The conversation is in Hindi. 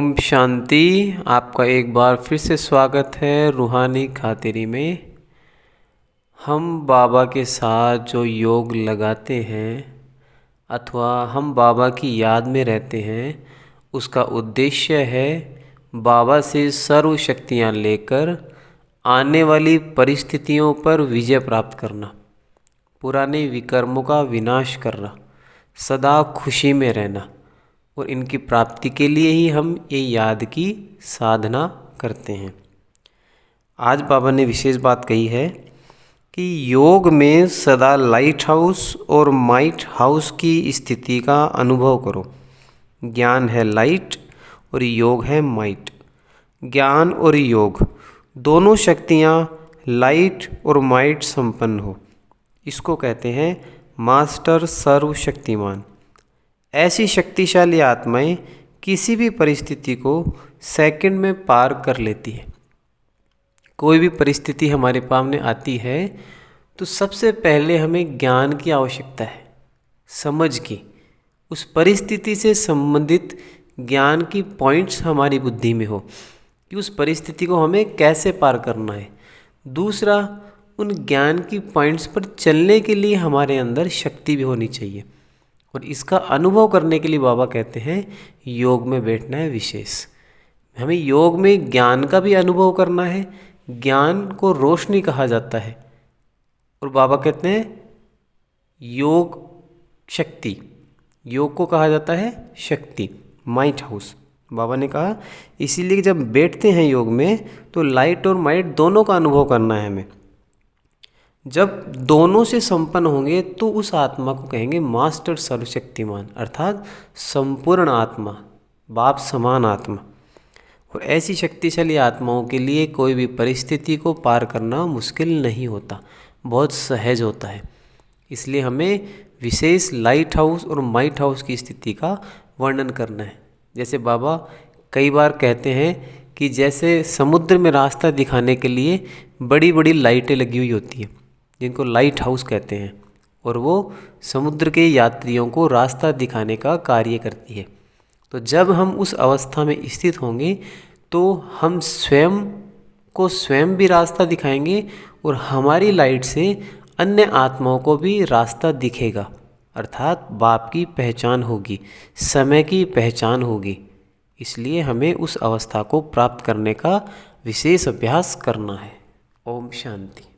ओम शांति। आपका एक बार फिर से स्वागत है रूहानी खातिरी में। हम बाबा के साथ जो योग लगाते हैं अथवा हम बाबा की याद में रहते हैं, उसका उद्देश्य है बाबा से सर्व शक्तियाँ लेकर आने वाली परिस्थितियों पर विजय प्राप्त करना, पुराने विकर्मों का विनाश करना, सदा खुशी में रहना। और इनकी प्राप्ति के लिए ही हम ये याद की साधना करते हैं। आज बाबा ने विशेष बात कही है कि योग में सदा लाइट हाउस और माइट हाउस की स्थिति का अनुभव करो। ज्ञान है लाइट और योग है माइट। ज्ञान और योग दोनों शक्तियाँ लाइट और माइट संपन्न हो, इसको कहते हैं मास्टर सर्वशक्तिमान। ऐसी शक्तिशाली आत्माएं किसी भी परिस्थिति को सेकंड में पार कर लेती है। कोई भी परिस्थिति हमारे सामने आती है तो सबसे पहले हमें ज्ञान की आवश्यकता है, समझ की। उस परिस्थिति से संबंधित ज्ञान की पॉइंट्स हमारी बुद्धि में हो कि उस परिस्थिति को हमें कैसे पार करना है। दूसरा, उन ज्ञान की पॉइंट्स पर चलने के लिए हमारे अंदर शक्ति भी होनी चाहिए। और इसका अनुभव करने के लिए बाबा कहते हैं योग में बैठना है विशेष। हमें योग में ज्ञान का भी अनुभव करना है। ज्ञान को रोशनी कहा जाता है और बाबा कहते हैं योग शक्ति। योग को कहा जाता है शक्ति, माइट हाउस। बाबा ने कहा इसीलिए जब बैठते हैं योग में तो लाइट और माइट दोनों का अनुभव करना है हमें। जब दोनों से संपन्न होंगे तो उस आत्मा को कहेंगे मास्टर सर्वशक्तिमान, अर्थात संपूर्ण आत्मा, बाप समान आत्मा। और ऐसी शक्तिशाली आत्माओं के लिए कोई भी परिस्थिति को पार करना मुश्किल नहीं होता, बहुत सहज होता है। इसलिए हमें विशेष लाइट हाउस और माइट हाउस की स्थिति का वर्णन करना है। जैसे बाबा कई बार कहते हैं कि जैसे समुद्र में रास्ता दिखाने के लिए बड़ी बड़ी लाइटें लगी हुई होती हैं, जिनको लाइट हाउस कहते हैं, और वो समुद्र के यात्रियों को रास्ता दिखाने का कार्य करती है। तो जब हम उस अवस्था में स्थित होंगे तो हम स्वयं को स्वयं भी रास्ता दिखाएंगे और हमारी लाइट से अन्य आत्माओं को भी रास्ता दिखेगा, अर्थात बाप की पहचान होगी, समय की पहचान होगी। इसलिए हमें उस अवस्था को प्राप्त करने का विशेष अभ्यास करना है। ओम शांति।